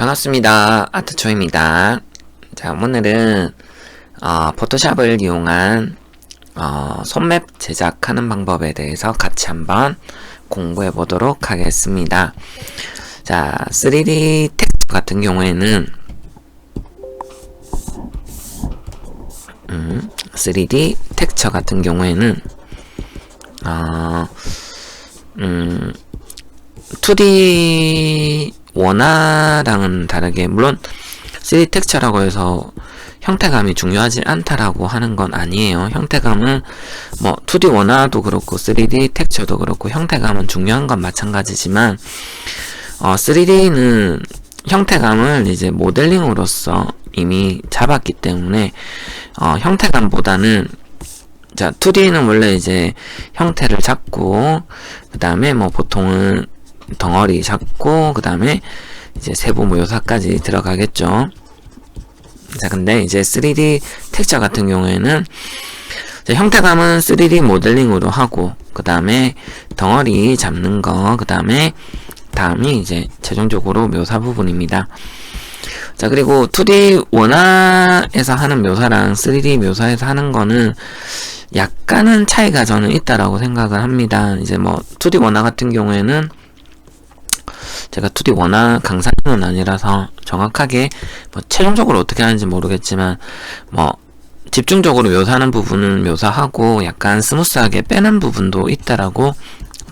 반갑습니다. 아트초입니다. 자, 오늘은 포토샵을 이용한 손맵 제작하는 방법에 대해서 같이 한번 공부해 보도록 하겠습니다. 자, 3D 텍스처 같은 경우에는 3D 텍스처 같은 경우에는 2D 원화랑은 다르게, 물론 3D 텍스처라고 해서 형태감이 중요하지 않다라고 하는 건 아니에요. 형태감은 뭐 2D 원화도 그렇고 3D 텍스처도 그렇고 형태감은 중요한 건 마찬가지지만 3D는 형태감을 이제 모델링으로서 이미 잡았기 때문에 형태감보다는, 자, 2D는 원래 이제 형태를 잡고 그 다음에 뭐 보통은 덩어리 잡고 그 다음에 이제 세부 묘사까지 들어가겠죠. 자, 근데 이제 3D 텍스처 같은 경우에는 형태감은 3D 모델링으로 하고 그 다음에 덩어리 잡는 거, 그 다음이 이제 최종적으로 묘사 부분입니다. 자, 그리고 2D 원화에서 하는 묘사랑 3D 묘사에서 하는 거는 약간은 차이가 저는 있다라고 생각을 합니다. 이제 뭐 2D 원화 같은 경우에는 제가 2D 원화 강사는 아니라서 정확하게 뭐 최종적으로 어떻게 하는지 모르겠지만 뭐 집중적으로 묘사하는 부분은 묘사하고 약간 스무스하게 빼는 부분도 있다라고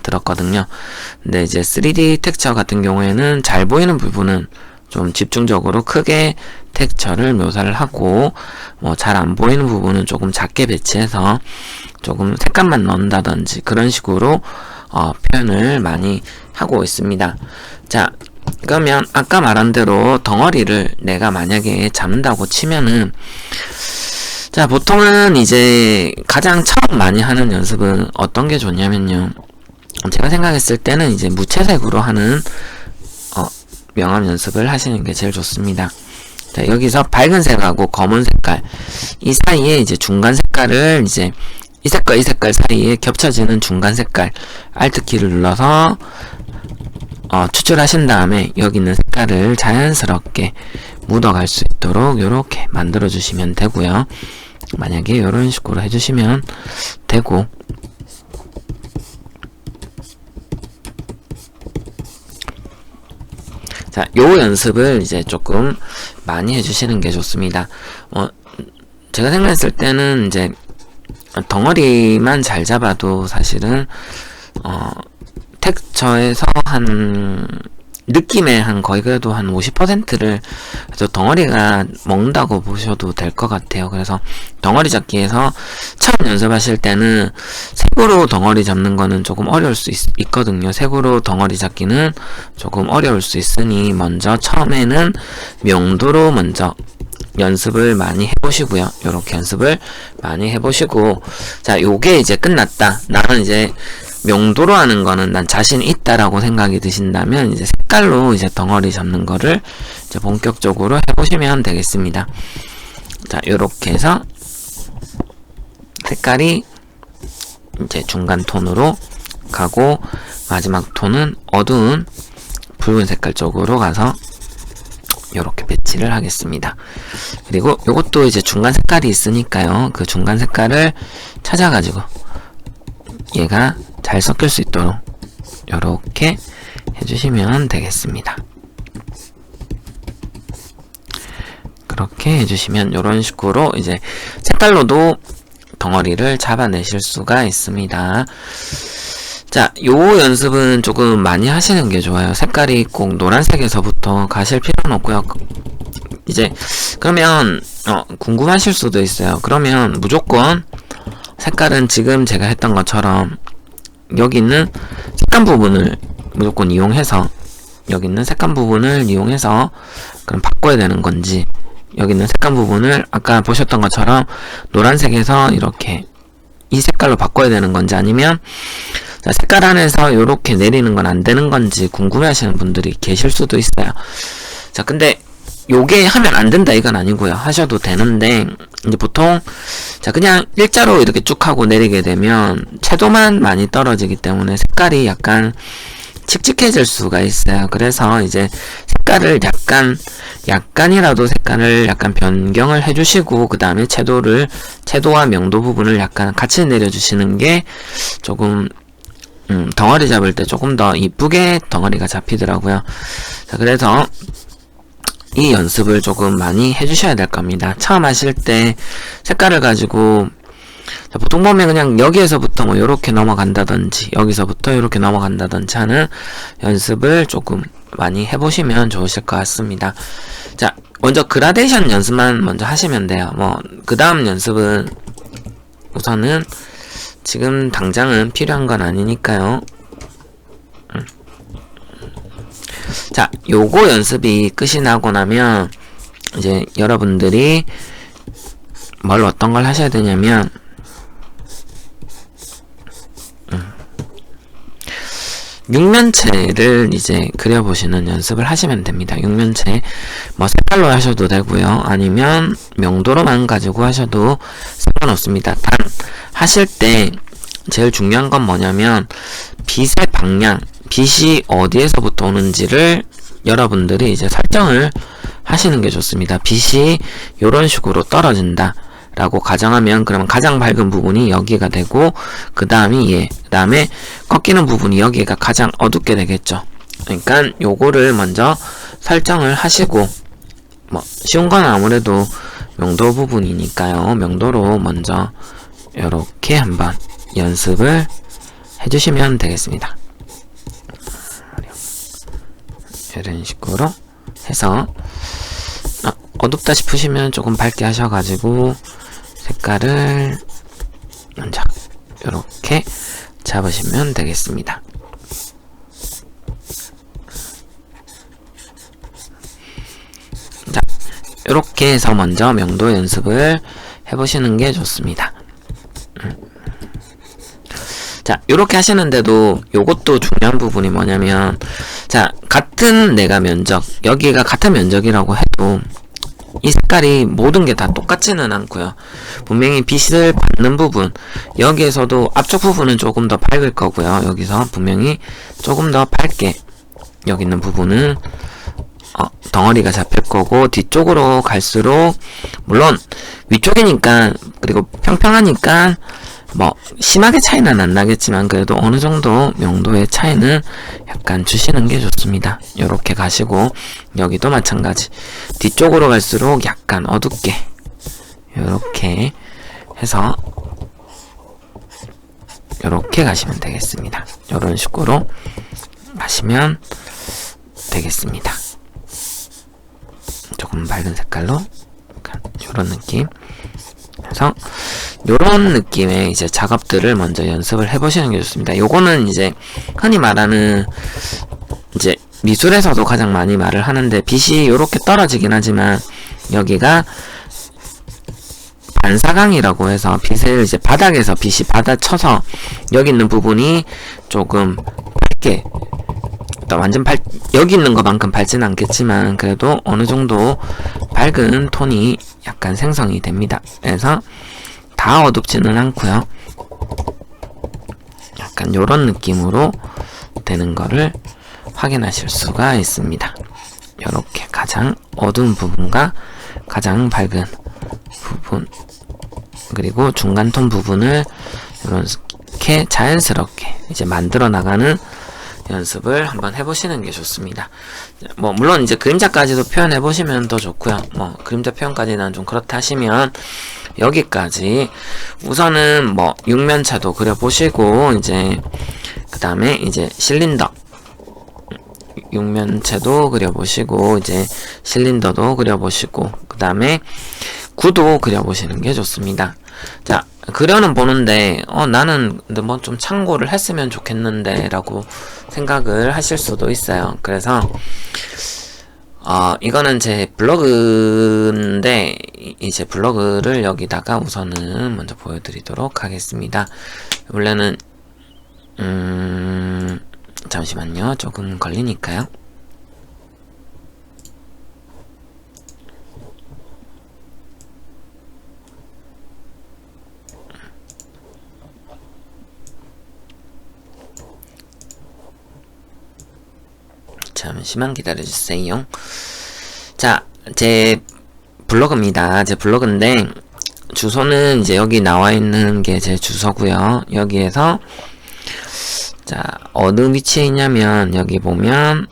들었거든요. 근데 이제 3D 텍스처 같은 경우에는 잘 보이는 부분은 좀 집중적으로 크게 텍스처를 묘사를 하고, 뭐 잘 안 보이는 부분은 조금 작게 배치해서 조금 색감만 넣는다든지 그런 식으로 표현을 많이 하고 있습니다. 자, 그러면 아까 말한 대로 덩어리를 내가 만약에 잡는다고 치면은, 자, 보통은 이제 가장 처음 많이 하는 연습은 어떤 게 좋냐면요, 제가 생각했을 때는 이제 무채색으로 하는 명암 연습을 하시는 게 제일 좋습니다. 자, 여기서 밝은 색하고 검은 색깔, 이 사이에 이제 중간 색깔을 이제 이 색깔 사이에 겹쳐지는 중간 색깔 Alt키를 눌러서 추출하신 다음에 여기 있는 색깔을 자연스럽게 묻어갈 수 있도록 이렇게 만들어 주시면 되고요. 만약에 이런 식으로 해주시면 되고, 자, 요 연습을 이제 조금 많이 해주시는 게 좋습니다. 제가 생각했을 때는 이제 덩어리만 잘 잡아도 사실은 텍스처에서 한 느낌의 한 거의 그래도 한 50%를 덩어리가 먹는다고 보셔도 될 것 같아요. 그래서 덩어리 잡기에서 처음 연습하실 때는 색으로 덩어리 잡는 거는 조금 어려울 수 있거든요. 색으로 덩어리 잡기는 조금 어려울 수 있으니 먼저 처음에는 명도로 먼저 연습을 많이 해보시고요. 요렇게 연습을 많이 해보시고, 자, 요게 이제 끝났다, 나는 이제 명도로 하는 거는 난 자신 있다라고 생각이 드신다면 이제 색깔로 이제 덩어리 잡는 거를 이제 본격적으로 해보시면 되겠습니다. 자, 요렇게 해서 색깔이 이제 중간 톤으로 가고 마지막 톤은 어두운 붉은 색깔 쪽으로 가서 요렇게 배치를 하겠습니다. 그리고 요것도 이제 중간 색깔이 있으니까요, 그 중간 색깔을 찾아가지고 얘가 잘 섞일 수 있도록 요렇게 해주시면 되겠습니다. 그렇게 해주시면 요런 식으로 이제 색깔로도 덩어리를 잡아내실 수가 있습니다. 자, 요 연습은 조금 많이 하시는 게 좋아요. 색깔이 꼭 노란색에서부터 가실 필요는 없고요. 이제 그러면 궁금하실 수도 있어요. 그러면 무조건 색깔은 지금 제가 했던 것처럼 여기 있는 색감 부분을 무조건 이용해서, 여기 있는 색감 부분을 이용해서 그럼 바꿔야 되는 건지, 여기 있는 색감 부분을 아까 보셨던 것처럼 노란색에서 이렇게 이 색깔로 바꿔야 되는 건지, 아니면 자, 색깔 안에서 이렇게 내리는 건 안 되는 건지 궁금해 하시는 분들이 계실 수도 있어요. 자, 근데 요게 하면 안 된다 이건 아니고요. 하셔도 되는데, 이제 보통 자, 그냥 일자로 이렇게 쭉 하고 내리게 되면 채도만 많이 떨어지기 때문에 색깔이 약간 칙칙해질 수가 있어요. 그래서 이제 색깔을 약간이라도 색깔을 약간 변경을 해주시고, 그 다음에 채도와 명도 부분을 약간 같이 내려주시는 게 조금, 덩어리 잡을 때 조금 더 이쁘게 덩어리가 잡히더라고요. 자, 그래서 이 연습을 조금 많이 해주셔야 될 겁니다. 처음 하실 때 색깔을 가지고, 보통 보면 그냥 여기에서부터 뭐 요렇게 넘어간다든지 여기서부터 요렇게 넘어간다든지 하는 연습을 조금 많이 해보시면 좋으실 것 같습니다. 자, 먼저 그라데이션 연습만 먼저 하시면 돼요. 뭐 그 다음 연습은 우선은 지금 당장은 필요한 건 아니니까요. 자, 요거 연습이 끝이 나고 나면 이제 여러분들이 어떤 걸 하셔야 되냐면, 육면체를 이제 그려보시는 연습을 하시면 됩니다. 육면체 뭐 색깔로 하셔도 되고요, 아니면 명도로만 가지고 하셔도 상관없습니다. 단 하실 때 제일 중요한 건 뭐냐면 빛의 방향, 빛이 어디에서부터 오는지를 여러분들이 이제 설정을 하시는 게 좋습니다. 빛이 이런 식으로 떨어진다 라고 가정하면, 그러면 가장 밝은 부분이 여기가 되고, 그 다음에 꺾이는 부분이 여기가 가장 어둡게 되겠죠. 그러니까 요거를 먼저 설정을 하시고, 뭐 쉬운 건 아무래도 명도 부분이니까요. 명도로 먼저 요렇게 한번 연습을 해주시면 되겠습니다. 이런 식으로 해서 어둡다 싶으시면 조금 밝게 하셔가지고 색깔을 먼저 이렇게 잡으시면 되겠습니다. 자, 이렇게 해서 먼저 명도 연습을 해보시는 게 좋습니다. 자, 이렇게 하시는데도 요것도 중요한 부분이 뭐냐면, 자, 같은 내가 면적, 여기가 같은 면적이라고 해도 이 색깔이 모든 게 다 똑같지는 않고요. 분명히 빛을 받는 부분, 여기에서도 앞쪽 부분은 조금 더 밝을 거고요. 여기서 분명히 조금 더 밝게, 여기 있는 부분은 덩어리가 잡힐 거고, 뒤쪽으로 갈수록 물론 위쪽이니까, 그리고 평평하니까 뭐 심하게 차이는 안 나겠지만 그래도 어느 정도 명도의 차이는 약간 주시는 게 좋습니다. 요렇게 가시고, 여기도 마찬가지 뒤쪽으로 갈수록 약간 어둡게 요렇게 해서 요렇게 가시면 되겠습니다. 요런 식으로 가시면 되겠습니다. 조금 밝은 색깔로 요런 느낌. 그래서 요런 느낌의 이제 작업들을 먼저 연습을 해보시는 게 좋습니다. 요거는 이제 흔히 말하는, 이제 미술에서도 가장 많이 말을 하는데, 빛이 요렇게 떨어지긴 하지만 여기가 반사광이라고 해서 빛을 이제 바닥에서 빛이 받아쳐서 여기 있는 부분이 조금 밝게, 완전 여기 있는 것만큼 밝지는 않겠지만 그래도 어느 정도 밝은 톤이 약간 생성이 됩니다. 그래서 다 어둡지는 않고요. 약간 요런 느낌으로 되는 거를 확인하실 수가 있습니다. 요렇게 가장 어두운 부분과 가장 밝은 부분, 그리고 중간톤 부분을 이렇게 자연스럽게 이제 만들어 나가는 연습을 한번 해보시는 게 좋습니다. 뭐 물론 이제 그림자까지도 표현해 보시면 더 좋고요. 뭐 그림자 표현까지는 좀 그렇다 하시면 여기까지 우선은 뭐 육면체도 그려보시고, 이제 그 다음에 이제 실린더, 육면체도 그려보시고, 이제 실린더도 그려보시고, 그 다음에 구도 그려보시는 게 좋습니다. 자, 그려는 보는데 나는 근데 뭐 좀 참고를 했으면 좋겠는데 라고 생각을 하실 수도 있어요. 그래서 이거는 제 블로그인데, 이제 블로그를 여기다가 우선은 먼저 보여드리도록 하겠습니다. 원래는 잠시만요, 조금 걸리니까요. 잠시만 기다려주세요. 자, 제 블로그입니다. 제 블로그인데, 주소는 이제 여기 나와 있는 게 제 주소고요. 여기에서, 자, 어느 위치에 있냐면, 여기 보면,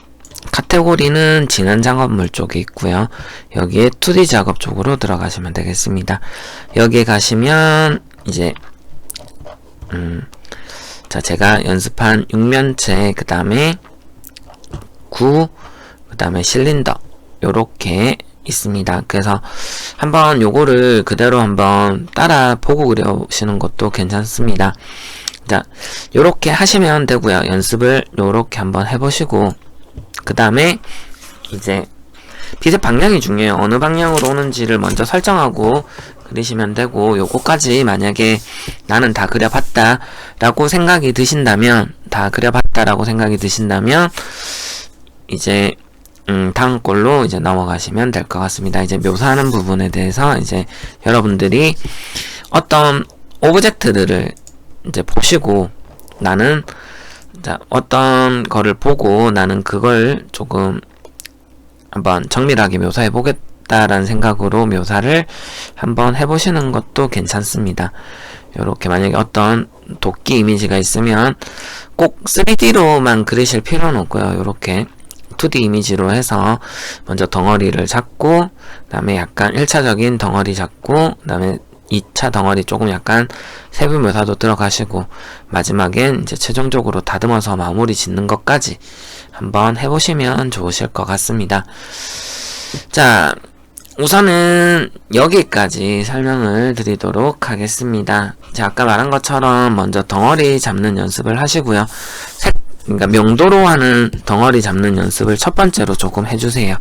카테고리는 진한 작업물 쪽에 있고요. 여기에 2D 작업 쪽으로 들어가시면 되겠습니다. 여기에 가시면, 이제, 자, 제가 연습한 육면체, 그 다음에, 구, 그 다음에 실린더 요렇게 있습니다. 그래서 한번 요거를 그대로 한번 따라 보고 그려보시는 것도 괜찮습니다. 자, 요렇게 하시면 되고요. 연습을 요렇게 한번 해보시고 그 다음에 이제 빛의 방향이 중요해요. 어느 방향으로 오는지를 먼저 설정하고 그리시면 되고, 요거까지 만약에 나는 다 그려봤다 라고 생각이 드신다면 이제 다음 걸로 이제 넘어가시면 될 것 같습니다. 이제 묘사하는 부분에 대해서 이제 여러분들이 어떤 오브젝트들을 이제 보시고 나는 자, 어떤 거를 보고 나는 그걸 조금 한번 정밀하게 묘사해 보겠다라는 생각으로 묘사를 한번 해보시는 것도 괜찮습니다. 요렇게 만약에 어떤 도끼 이미지가 있으면 꼭 3D로만 그리실 필요는 없고요. 요렇게 2D 이미지로 해서 먼저 덩어리를 잡고 그 다음에 약간 1차적인 덩어리 잡고 그 다음에 2차 덩어리 조금 약간 세부 묘사도 들어가시고 마지막엔 이제 최종적으로 다듬어서 마무리 짓는 것까지 한번 해보시면 좋으실 것 같습니다. 자, 우선은 여기까지 설명을 드리도록 하겠습니다. 제가 아까 말한 것처럼 먼저 덩어리 잡는 연습을 하시고요. 그러니까 명도로 하는 덩어리 잡는 연습을 첫 번째로 조금 해주세요.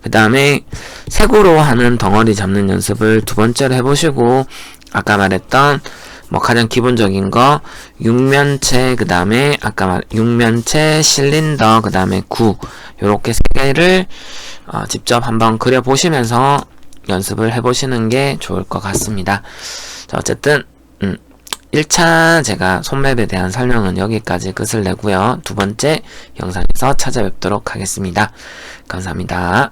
그 다음에 색으로 하는 덩어리 잡는 연습을 두 번째로 해보시고, 아까 말했던 뭐 가장 기본적인 거 육면체, 그 다음에 육면체, 실린더, 그 다음에 구, 요렇게 세 개를 직접 한번 그려보시면서 연습을 해보시는 게 좋을 것 같습니다. 자, 어쨌든 1차 제가 손맵에 대한 설명은 여기까지 끝을 내고요. 두 번째 영상에서 찾아뵙도록 하겠습니다. 감사합니다.